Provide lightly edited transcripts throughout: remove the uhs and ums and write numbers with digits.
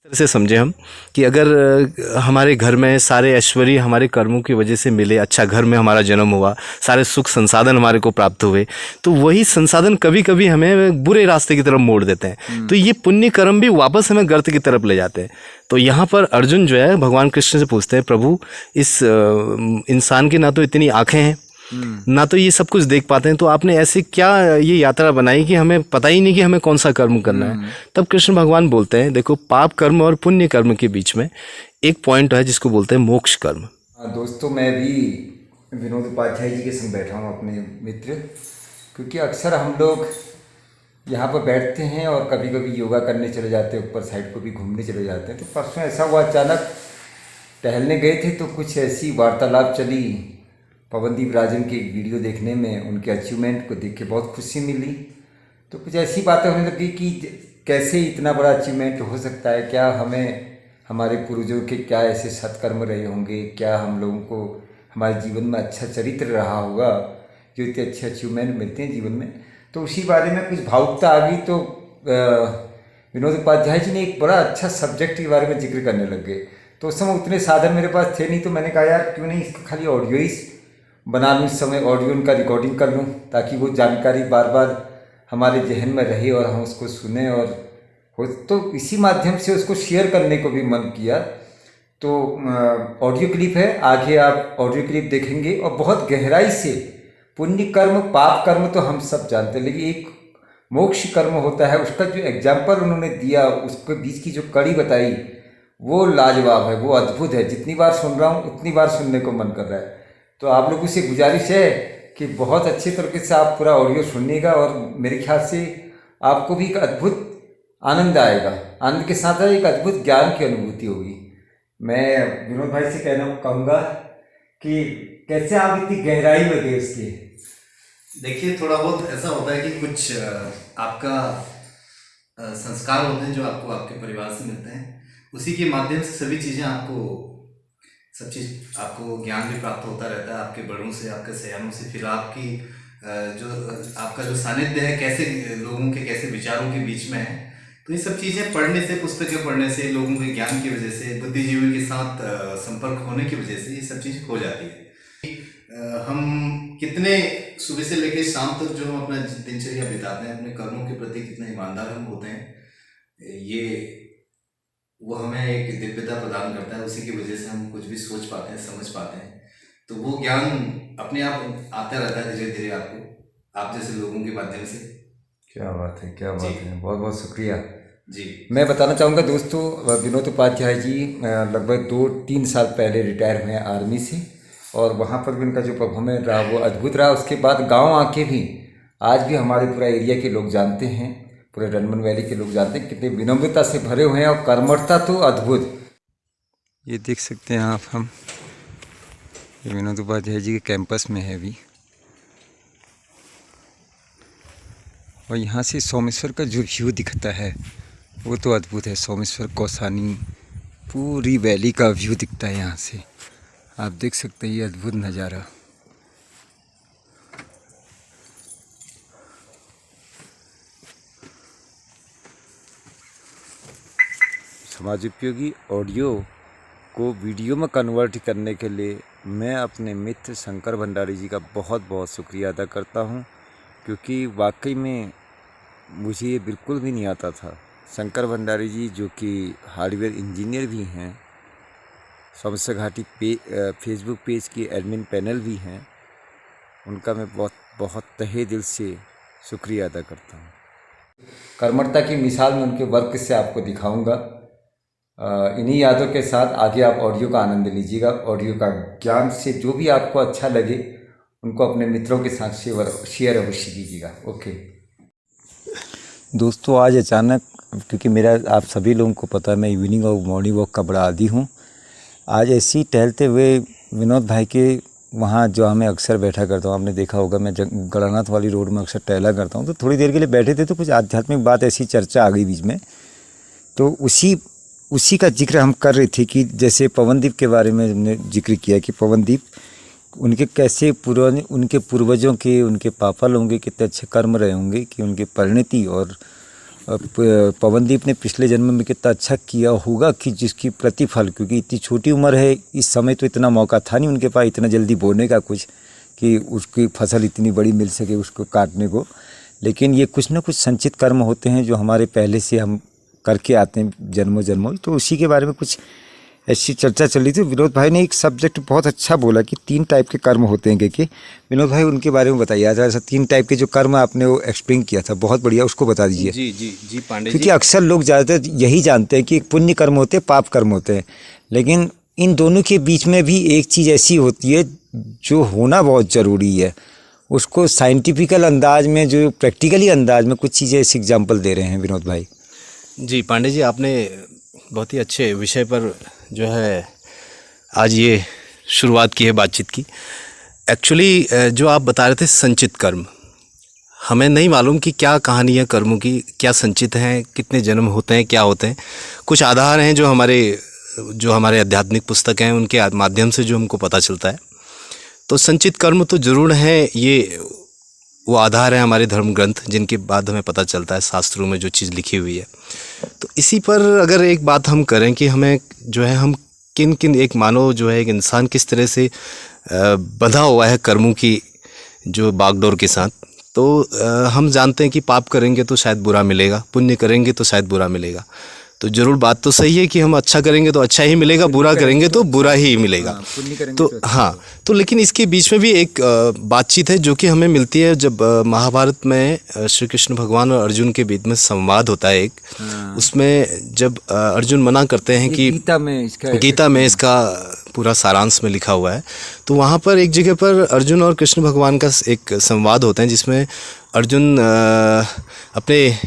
तरह से समझे हम कि अगर हमारे घर में सारे ऐश्वर्य हमारे कर्मों की वजह से मिले, अच्छा घर में हमारा जन्म हुआ, सारे सुख संसाधन हमारे को प्राप्त हुए, तो वही संसाधन कभी कभी हमें बुरे रास्ते की तरफ मोड़ देते हैं। तो ये पुण्य कर्म भी वापस हमें गर्त की तरफ ले जाते हैं। तो यहाँ पर अर्जुन जो है भगवान कृष्ण से पूछते हैं, प्रभु इस इंसान की ना तो इतनी आंखें हैं, ना तो ये सब कुछ देख पाते हैं, तो आपने ऐसे क्या ये यात्रा बनाई कि हमें पता ही नहीं कि हमें कौन सा कर्म करना है। तब कृष्ण भगवान बोलते हैं, देखो पाप कर्म और पुण्य कर्म के बीच में एक पॉइंट है जिसको बोलते हैं मोक्ष कर्म। दोस्तों, मैं भी विनोद उपाध्याय जी के संग बैठा हूँ, अपने मित्र, क्योंकि अक्सर हम लोग यहाँ पर बैठते हैं और कभी कभी योगा करने चले जाते हैं, ऊपर साइड को भी घूमने चले जाते हैं। तो परसों ऐसा हुआ, अचानक टहलने गए थे तो कुछ ऐसी वार्तालाप चली पवनदीप राजन की एक वीडियो देखने में। उनके अचीवमेंट को देख के बहुत खुशी मिली। तो कुछ ऐसी बातें होने लगी कि कैसे इतना बड़ा अचीवमेंट हो सकता है, क्या हमें हमारे पूर्वजों के क्या ऐसे सत्कर्म रहे होंगे, क्या हम लोगों को हमारे जीवन में अच्छा चरित्र रहा होगा जो इतने अच्छे अचीवमेंट मिलते हैं जीवन में। तो उसी बारे में कुछ भावुकता आ गई। तो विनोद उपाध्याय जी ने एक बड़ा अच्छा सब्जेक्ट के बारे में जिक्र करने लग गए। तो उस समय उतने साधन मेरे पास थे नहीं, तो मैंने कहा यार क्यों नहीं इसका खाली ऑडियो ही बना लूँ, इस समय ऑडियो उनका रिकॉर्डिंग कर लूँ, ताकि वो जानकारी बार बार हमारे जहन में रहे और हम उसको सुने और हो। तो इसी माध्यम से उसको शेयर करने को भी मन किया। तो ऑडियो क्लिप है, आगे आप ऑडियो क्लिप देखेंगे और बहुत गहराई से पुण्य कर्म पाप कर्म तो हम सब जानते हैं, लेकिन एक मोक्ष कर्म होता है, उसका जो एग्जाम्पल उन्होंने दिया, उसके बीच की जो कड़ी बताई, वो लाजवाब है, वो अद्भुत है। जितनी बार सुन रहा हूँ उतनी बार सुनने को मन कर रहा है। तो आप लोगों से गुजारिश है कि बहुत अच्छे तरीके से आप पूरा ऑडियो सुनिएगा और मेरे ख्याल से आपको भी एक अद्भुत आनंद आएगा। आनंद के साथ एक अद्भुत ज्ञान की अनुभूति होगी। मैं विनोद भाई से कहूँगा कि कैसे आप इतनी गहराई में गए उसके। देखिए, थोड़ा बहुत ऐसा होता है कि कुछ आपका संस्कार होते हैं जो आपको आपके परिवार से मिलते हैं, उसी के माध्यम से सभी चीज़ें आपको सब चीज़ आपको ज्ञान भी प्राप्त होता रहता है आपके बड़ों से, आपके सयानों से। फिर आपकी जो आपका जो सानिध्य है, कैसे लोगों के कैसे विचारों के बीच में है, तो ये सब चीज़ें पढ़ने से, पुस्तकें पढ़ने से, लोगों के ज्ञान की वजह से, बुद्धिजीवी के साथ संपर्क होने की वजह से ये सब चीज़ हो जाती है। हम कितने सुबह से लेकर शाम तक जो हम अपना दिनचर्या बिताते हैं, अपने कर्मों के प्रति कितने ईमानदार हम होते हैं, ये वो हमें एक दिव्यता प्रदान करता है। उसी की वजह से हम कुछ भी सोच पाते हैं, समझ पाते हैं। तो वो ज्ञान अपने आप आता रहता है धीरे धीरे आपको, आप जैसे लोगों के माध्यम से। क्या बात है, क्या बात है, बहुत बहुत शुक्रिया जी। मैं बताना चाहूँगा दोस्तों, विनोद उपाध्याय जी लगभग 2-3 साल पहले रिटायर हुए हैं आर्मी से, और वहाँ पर भी उनका जो परफॉर्मेंस रहा वो अद्भुत रहा। उसके बाद गाँव आके भी आज भी हमारे पूरा एरिया के लोग जानते हैं, पूरे रनमन वैली के लोग जानते हैं कितने विनम्रता से भरे हुए हैं, और कर्मठता तो अद्भुत। ये देख सकते हैं आप, हम विनोद उपाध्याय जी के कैंपस में है अभी, और यहाँ से सोमेश्वर का जो व्यू दिखता है वो तो अद्भुत है। सोमेश्वर, कौसानी, पूरी वैली का व्यू दिखता है यहाँ से, आप देख सकते हैं ये अद्भुत नज़ारा। समाज उपयोगी ऑडियो को वीडियो में कन्वर्ट करने के लिए मैं अपने मित्र शंकर भंडारी जी का बहुत बहुत शुक्रिया अदा करता हूं, क्योंकि वाकई में मुझे ये बिल्कुल भी नहीं आता था। शंकर भंडारी जी जो कि हार्डवेयर इंजीनियर भी हैं, सोमेश्वर घाटी फेसबुक पेज की एडमिन पैनल भी हैं, उनका मैं बहुत बहुत तहे दिल से शुक्रिया अदा करता हूँ। कर्मठता की मिसाल में उनके वर्क से आपको दिखाऊंगा। इन्हीं यादों के साथ आगे आप ऑडियो का आनंद लीजिएगा। ऑडियो का ज्ञान से जो भी आपको अच्छा लगे उनको अपने मित्रों के साथ शेयर अवश्य कीजिएगा। ओके दोस्तों, आज अचानक, क्योंकि मेरा आप सभी लोगों को पता है मैं इवनिंग और मॉर्निंग वॉक का बड़ा आदी हूँ, आज ऐसे ही टहलते हुए विनोद भाई के वहाँ जो हमें अक्सर बैठा करता हूँ, आपने देखा होगा मैं गणानाथ वाली रोड में अक्सर टहला करता हूँ, तो थोड़ी देर के लिए बैठे थे तो कुछ आध्यात्मिक बात ऐसी चर्चा आ गई बीच में। तो उसी का जिक्र हम कर रहे थे कि जैसे पवनदीप के बारे में हमने जिक्र किया कि पवनदीप उनके कैसे उनके पूर्वजों के, उनके पापा लोगों के कितने अच्छे कर्म रहे होंगे कि उनकी परिणति और पवनदीप ने पिछले जन्म में कितना अच्छा किया होगा कि जिसकी प्रतिफल, क्योंकि इतनी छोटी उम्र है, इस समय तो इतना मौका था नहीं उनके पास इतना जल्दी बोने का कुछ कि उसकी फसल इतनी बड़ी मिल सके उसको काटने को। लेकिन ये कुछ ना कुछ संचित कर्म होते हैं जो हमारे पहले से हम करके आते हैं जन्मों जन्मों। तो उसी के बारे में कुछ ऐसी चर्चा चल रही थी। विनोद भाई ने एक सब्जेक्ट बहुत अच्छा बोला कि 3 टाइप के कर्म होते हैं। कि विनोद भाई उनके बारे में बताइए। ऐसा 3 टाइप के जो कर्म आपने वो एक्सप्लेन किया था, बहुत बढ़िया, उसको बता दीजिए। जी पांडे जी। क्योंकि अक्सर लोग ज़्यादातर यही जानते हैं कि पुण्य कर्म होते हैं, पाप कर्म होते हैं, लेकिन इन दोनों के बीच में भी एक चीज़ ऐसी होती है जो होना बहुत ज़रूरी है। उसको साइंटिफिकल अंदाज में, जो प्रैक्टिकली अंदाज में कुछ चीज़ें ऐसे एग्जाम्पल दे रहे हैं विनोद भाई। जी पांडे जी, आपने बहुत ही अच्छे विषय पर जो है आज ये शुरुआत की है बातचीत की। एक्चुअली जो आप बता रहे थे संचित कर्म, हमें नहीं मालूम कि क्या कहानी है कर्मों की, क्या संचित हैं, कितने जन्म होते हैं, क्या होते हैं। कुछ आधार हैं जो हमारे आध्यात्मिक पुस्तक हैं उनके माध्यम से जो हमको पता चलता है। तो संचित कर्म तो ज़रूर हैं, ये वो आधार है हमारे धर्म ग्रंथ जिनके बाद हमें पता चलता है शास्त्रों में जो चीज़ लिखी हुई है। तो इसी पर अगर एक बात हम करें कि हमें जो है हम किन किन एक मानव जो है एक इंसान किस तरह से बंधा हुआ है कर्मों की जो बागडोर के साथ। तो हम जानते हैं कि पाप करेंगे तो शायद बुरा मिलेगा, पुण्य करेंगे तो शायद बुरा मिलेगा। तो ज़रूर बात तो सही है कि हम अच्छा करेंगे तो अच्छा ही मिलेगा, बुरा करेंगे तो बुरा ही मिलेगा। तो हाँ, तो लेकिन इसके बीच में भी एक बातचीत है जो कि हमें मिलती है जब महाभारत में श्री कृष्ण भगवान और अर्जुन के बीच में संवाद होता है एक। उसमें जब अर्जुन मना करते हैं कि गीता में इसका पूरा सारांश में लिखा हुआ है, तो वहाँ पर एक जगह पर अर्जुन और कृष्ण भगवान का एक संवाद होता है जिसमें अर्जुन अपने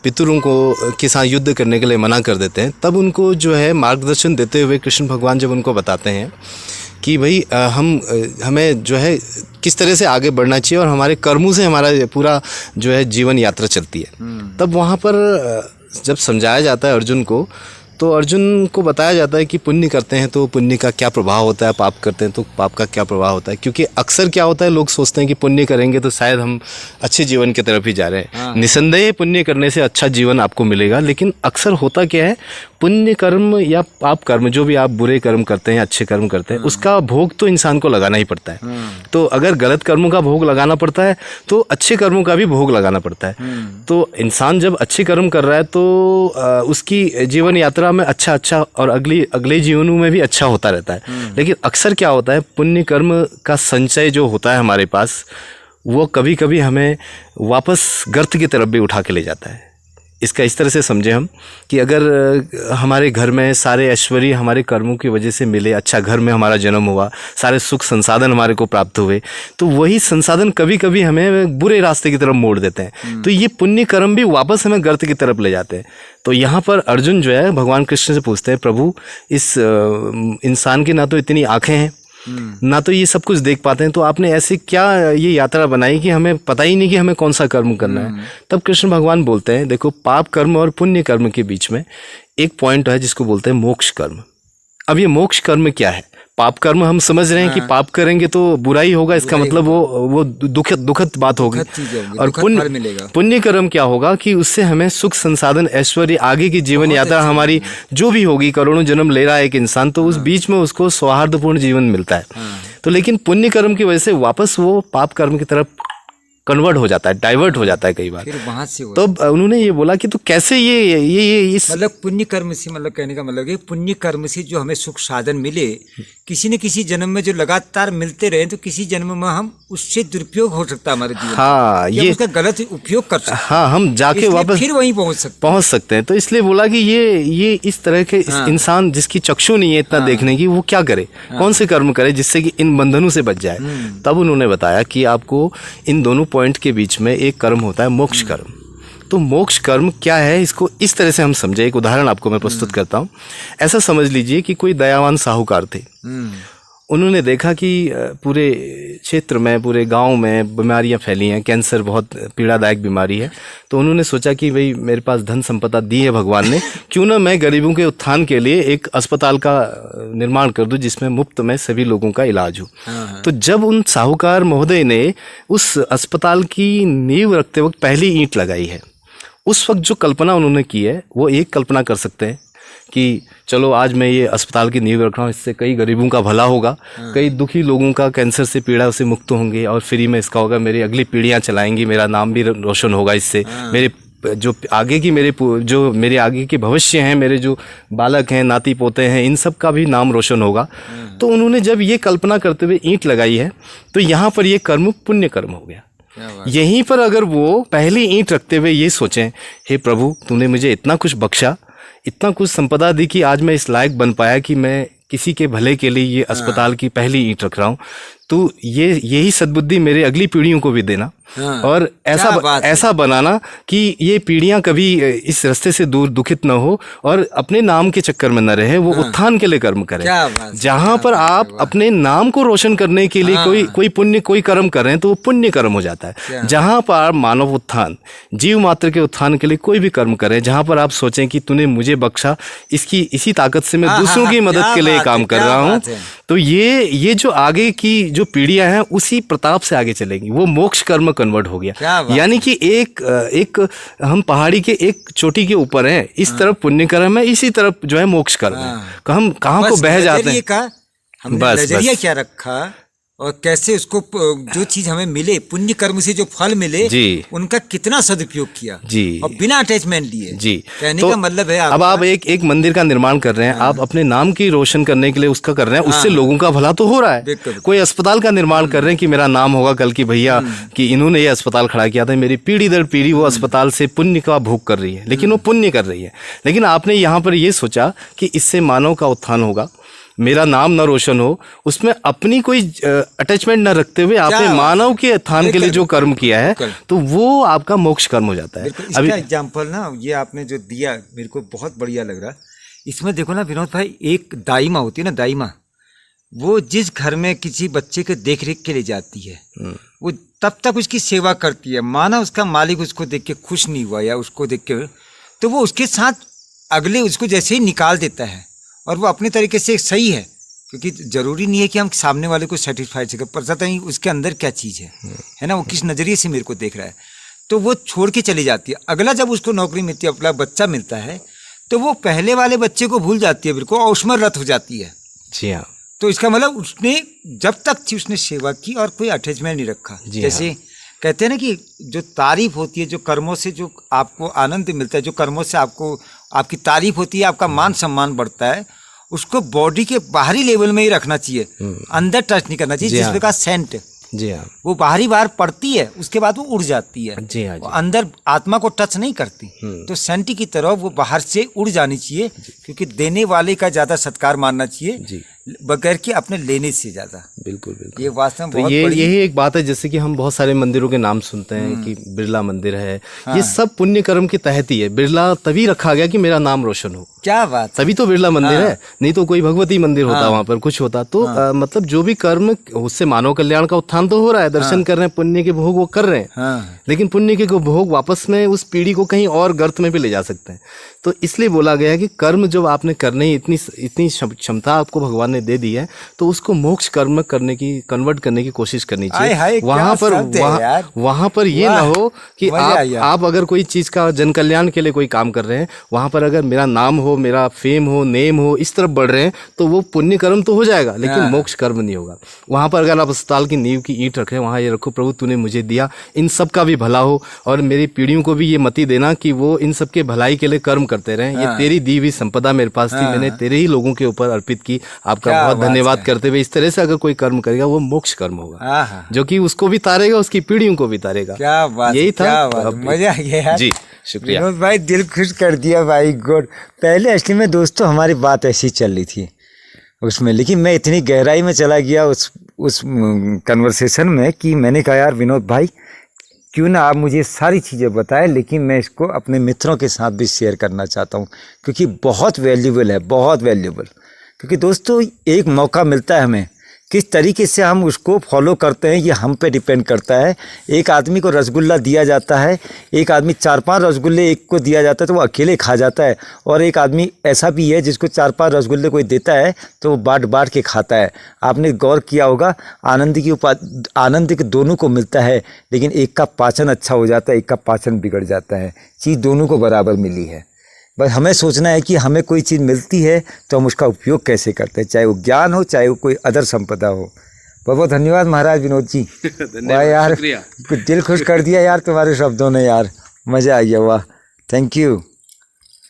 पितरों को के साथ युद्ध करने के लिए मना कर देते हैं। तब उनको जो है मार्गदर्शन देते हुए कृष्ण भगवान जब उनको बताते हैं कि भाई हमें जो है किस तरह से आगे बढ़ना चाहिए और हमारे कर्मों से हमारा पूरा जो है जीवन यात्रा चलती है। तब वहाँ पर जब समझाया जाता है अर्जुन को, तो अर्जुन को बताया जाता है कि पुण्य करते हैं तो पुण्य का क्या प्रभाव होता है, पाप करते हैं तो पाप का क्या प्रभाव होता है। क्योंकि अक्सर क्या होता है, लोग सोचते हैं कि पुण्य करेंगे तो शायद हम अच्छे जीवन की तरफ ही जा रहे हैं। निसंदेह पुण्य करने से अच्छा जीवन आपको मिलेगा, लेकिन अक्सर होता क्या है, पुण्य कर्म या पाप कर्म जो भी आप बुरे कर्म करते हैं अच्छे कर्म करते हैं उसका भोग तो इंसान को लगाना ही पड़ता है। तो अगर गलत कर्मों का भोग लगाना पड़ता है तो अच्छे कर्मों का भी भोग लगाना पड़ता है। तो इंसान जब अच्छे कर्म कर रहा है तो उसकी जीवन यात्रा में अच्छा और अगले जीवनों में भी अच्छा होता रहता है। लेकिन अक्सर क्या होता है, पुण्य कर्म का संचय जो होता है हमारे पास, वो कभी कभी हमें वापस गर्त की तरफ भी उठा के ले जाता है। इसका इस तरह से समझे हम कि अगर हमारे घर में सारे ऐश्वर्य हमारे कर्मों की वजह से मिले, अच्छा घर में हमारा जन्म हुआ, सारे सुख संसाधन हमारे को प्राप्त हुए, तो वही संसाधन कभी कभी हमें बुरे रास्ते की तरफ मोड़ देते हैं। तो ये पुण्य कर्म भी वापस हमें गर्त की तरफ ले जाते हैं। तो यहाँ पर अर्जुन जो है भगवान कृष्ण से पूछते हैं, प्रभु इस इंसान की ना तो इतनी आँखें हैं ना तो ये सब कुछ देख पाते हैं, तो आपने ऐसे क्या ये यात्रा बनाई कि हमें पता ही नहीं कि हमें कौन सा कर्म करना है। तब कृष्ण भगवान बोलते हैं, देखो पाप कर्म और पुण्य कर्म के बीच में एक पॉइंट है जिसको बोलते हैं मोक्ष कर्म। अब ये मोक्ष कर्म क्या है? पाप कर्म हम समझ रहे हैं कि पाप करेंगे तो बुराई होगा, इसका मतलब वो दुखद बात होगी। और पुण्य कर्म क्या होगा कि उससे हमें सुख संसाधन ऐश्वर्य आगे की जीवन यात्रा हमारी जो भी होगी, करोड़ों जन्म ले रहा है एक इंसान, तो उस बीच में उसको सौहार्दपूर्ण जीवन मिलता है। तो लेकिन पुण्य कर्म की वजह से वापस वो पाप कर्म की तरफ कन्वर्ट हो जाता है, डाइवर्ट हो जाता है कई बार। फिर वहां से तो उन्होंने ये बोला कि तो कैसे ये इस मतलब पुण्य कर्म से, मतलब कहने का मतलब ये पुण्य कर्म से जो हमें सुख साधन मिले किसी न किसी जन्म में, जो लगातार मिलते रहे, तो किसी जन्म में हम उससे दुरुपयोग हो सकता है हमारे जीवन। हाँ, ये उसका गलत उपयोग कर सकते हैं। हाँ, हम जाके वापस फिर वहीं पहुंच सकते हैं। तो इसलिए बोला कि ये इस तरह के इंसान जिसकी चक्षु नहीं है इतना देखने की, वो क्या करे, कौन से कर्म करे जिससे कि इन बंधनों से बच जाए। तब उन्होंने बताया कि आपको इन दोनों पॉइंट के बीच में एक कर्म होता है मोक्ष कर्म। तो मोक्ष कर्म क्या है, इसको इस तरह से हम समझे। एक उदाहरण आपको मैं प्रस्तुत करता हूँ। ऐसा समझ लीजिए कि कोई दयावान साहूकार थे। उन्होंने देखा कि पूरे क्षेत्र में, पूरे गांव में बीमारियां फैली हैं, कैंसर बहुत पीड़ादायक बीमारी है। तो उन्होंने सोचा कि भाई मेरे पास धन संपदा दी है भगवान ने, क्यों ना मैं गरीबों के उत्थान के लिए एक अस्पताल का निर्माण कर दूं जिसमें मुफ्त में सभी लोगों का इलाज हो। तो जब उन साहूकार महोदय ने उस अस्पताल की नींव रखते वक्त पहली ईंट लगाई है, उस वक्त जो कल्पना उन्होंने की है वो एक कल्पना कर सकते हैं कि चलो आज मैं ये अस्पताल की नींव रख रहा हूँ, इससे कई गरीबों का भला होगा, कई दुखी लोगों का कैंसर से पीड़ा से मुक्त होंगे और फ्री में इसका होगा, मेरी अगली पीढ़ियाँ चलाएंगी, मेरा नाम भी रोशन होगा इससे, मेरे जो आगे की मेरे आगे के भविष्य हैं, मेरे जो बालक हैं, नाती पोते हैं, इन सब का भी नाम रोशन होगा। तो उन्होंने जब ये कल्पना करते हुए ईंट लगाई है तो यहाँ पर ये कर्म पुण्य कर्म हो गया। यहीं पर अगर वो पहली ईंट रखते हुए ये सोचें, हे प्रभु तूने मुझे इतना कुछ बख्शा, इतना कुछ संपदा दी कि आज मैं इस लायक बन पाया कि मैं किसी के भले के लिए ये अस्पताल की पहली ईंट रख रहा हूँ, तो यही सद्बुद्धि मेरे अगली पीढ़ियों को भी देना और ऐसा बनाना कि ये पीढ़ियां कभी इस रास्ते से दूर दुखित न हो और अपने नाम के चक्कर में न रहे, वो उत्थान के लिए कर्म करें। जहां पर आप अपने नाम को रोशन करने के लिए कोई पुण्य कोई कर्म कर रहे हैं तो वो पुण्य कर्म हो जाता है। जहां पर आप मानव उत्थान, जीव मात्र के उत्थान के लिए कोई भी कर्म करें, जहां पर आप सोचें कि तूने मुझे बख्शा, इसी ताकत से मैं दूसरों की मदद के लिए काम कर रहा हूँ, तो ये जो आगे की जो पीढ़ियां हैं उसी प्रताप से आगे चलेंगी, वो मोक्ष कर्म कन्वर्ट हो गया। यानी कि एक हम पहाड़ी के एक चोटी के ऊपर हैं, इस तरफ पुण्य कर्म है, इसी तरफ जो है मोक्ष कर्म है। हम कहाँ को बह जाते हैं, हमने नजरिया क्या रखा और कैसे उसको जो चीज हमें मिले, पुण्य कर्म से जो फल मिले जी, उनका कितना सदुपयोग किया जी, और बिना अटैचमेंट लिए जी। कहने तो का मतलब है अब आप एक मंदिर का निर्माण कर रहे हैं, आप अपने नाम की रोशन करने के लिए उसका कर रहे हैं, उससे लोगों का भला तो हो रहा है। कोई अस्पताल का निर्माण कर रहे हैं कि मेरा नाम होगा कल की भैया कि इन्होंने ये अस्पताल खड़ा किया था, मेरी पीढ़ी दर पीढ़ी वो अस्पताल से पुण्य का भोग कर रही है, लेकिन वो पुण्य कर रही है। लेकिन आपने यहाँ पर ये सोचा कि इससे मानव का उत्थान होगा, मेरा नाम न रोशन हो, उसमें अपनी कोई अटैचमेंट न रखते हुए आपने मानव के उत्थान के लिए जो कर्म किया है तो वो आपका मोक्ष कर्म हो जाता है। अभी एग्जाम्पल ना ये आपने जो दिया मेरे को बहुत बढ़िया लग रहा। इसमें देखो ना विनोद भाई, एक दाईमा होती है ना, दाईमा, वो जिस घर में किसी बच्चे के देख रेख के लिए जाती है वो तब तक उसकी सेवा करती है, माना उसका मालिक उसको देख के खुश नहीं हुआ या उसको देख के, तो वो उसके साथ अगले उसको जैसे ही निकाल देता है और वो अपने तरीके से सही है, क्योंकि जरूरी नहीं है कि हम सामने वाले को सेटिस्फाई से पता नहीं उसके अंदर क्या चीज़ है ना, वो किस नज़रिए से मेरे को देख रहा है, तो वो छोड़ के चली जाती है। अगला जब उसको नौकरी मिलती है, अपना बच्चा मिलता है, तो वो पहले वाले बच्चे को भूल जाती है, बिल्कुल औस्मरत हो जाती है। जी हाँ। तो इसका मतलब उसने जब तक थी उसने सेवा की और कोई अटैचमेंट नहीं रखा। जैसे कहते हैं ना कि जो तारीफ होती है, जो कर्मों से जो आपको आनंद मिलता है, जो कर्मों से आपको आपकी तारीफ होती है, आपका मान सम्मान बढ़ता है, उसको बॉडी के बाहरी लेवल में ही रखना चाहिए, अंदर टच नहीं करना चाहिए। जिस प्रकार सेंट, जी हाँ, वो बाहरी बाहर पड़ती है, उसके बाद वो उड़ जाती है, जी हाँ, वो अंदर आत्मा को टच नहीं करती। तो सेंट की तरह वो बाहर से उड़ जानी चाहिए, क्योंकि देने वाले का ज्यादा सत्कार मानना चाहिए बगैर कि अपने लेने से ज्यादा। बिल्कुल बिल्कुल, ये वास्तव में तो बहुत यही एक बात है। जैसे कि हम बहुत सारे मंदिरों के नाम सुनते हैं कि बिरला मंदिर है, ये सब पुण्य कर्म के तहत ही है। बिरला तभी रखा गया कि मेरा नाम रोशन हो, क्या बात, तभी तो बिरला मंदिर है, नहीं तो कोई भगवती मंदिर होता वहां पर कुछ होता। तो मतलब जो भी कर्म, उससे मानव कल्याण का उत्थान तो हो रहा है, दर्शन कर रहे हैं, पुण्य के भोग वो कर रहे हैं, लेकिन पुण्य के भोग वापस में उस पीढ़ी को कहीं और गर्त में भी ले जा सकते हैं। तो इसलिए बोला गया है कि कर्म जो आपने करने इतनी क्षमता आपको भगवान ने दे दी है, तो उसको मोक्ष कर्म करने की, कन्वर्ट करने की कोशिश करनी चाहिए। वहां पर ये ना हो कि आप अगर कोई चीज का जन कल्याण के लिए कोई काम कर रहे हैं, वहां पर अगर मेरा नाम हो, मेरा फेम हो, नेम हो, इस तरफ बढ़ रहे हैं, तो वो पुण्य कर्म तो हो जाएगा, लेकिन मोक्ष कर्म नहीं होगा। वहां पर अगर आप अस्पताल की नींव की ईंट रख रहे हैं, वहां ये रखो, प्रभु तूने मुझे दिया, इन सब का भी भला हो, और मेरी पीढ़ियों को भी ये मति देना कि वो इन सब के भलाई के लिए कर्म करते रहें। ये तेरी दी हुई संपदा मेरे पास थी, मैंने तेरे ही लोगों के ऊपर अर्पित की, आपका बहुत धन्यवाद करते हुए इस तरह से अगर कोई कर्म करेगा वो मोक्ष कर्म होगा, जो कि उसको भी तारेगा, उसकी पीढ़ियों को भी तारेगा। क्या बात, यही था, मजा आ गया जी, शुक्रिया विनोद भाई, दिल खुश कर दिया भाई, गुड। पहले असली में दोस्तों हमारी बात ऐसी चल रही थी उसमें, लेकिन मैं इतनी गहराई में चला गया उस कन्वर्सेशन में कि मैंने कहा यार विनोद भाई क्यों ना आप मुझे सारी चीज़ें बताएं, लेकिन मैं इसको अपने मित्रों के साथ भी शेयर करना चाहता हूँ, क्योंकि बहुत वैल्यूबल है, बहुत वैल्यूबल। क्योंकि दोस्तों एक मौका मिलता है हमें किस तरीके से हम उसको फॉलो करते हैं ये हम पे डिपेंड करता है। एक आदमी को रसगुल्ला दिया जाता है, एक आदमी 4-5 रसगुल्ले एक को दिया जाता है तो वो अकेले खा जाता है, और एक आदमी ऐसा भी है जिसको 4-5 रसगुल्ले कोई देता है तो वो बाँट बाँट के खाता है। आपने गौर किया होगा, आनंद के दोनों को मिलता है, लेकिन एक का पाचन अच्छा हो जाता है, एक का पाचन बिगड़ जाता है। चीज़ दोनों को बराबर मिली है। बस हमें सोचना है कि हमें कोई चीज़ मिलती है तो हम उसका उपयोग कैसे करते हैं, चाहे वो ज्ञान हो, चाहे वो कोई अदर संपदा हो। बहुत बहुत धन्यवाद महाराज विनोद जी। वाह यार, दिल खुश कर दिया यार तुम्हारे शब्दों ने यार, मज़ा आ गया। वाह, थैंक यू।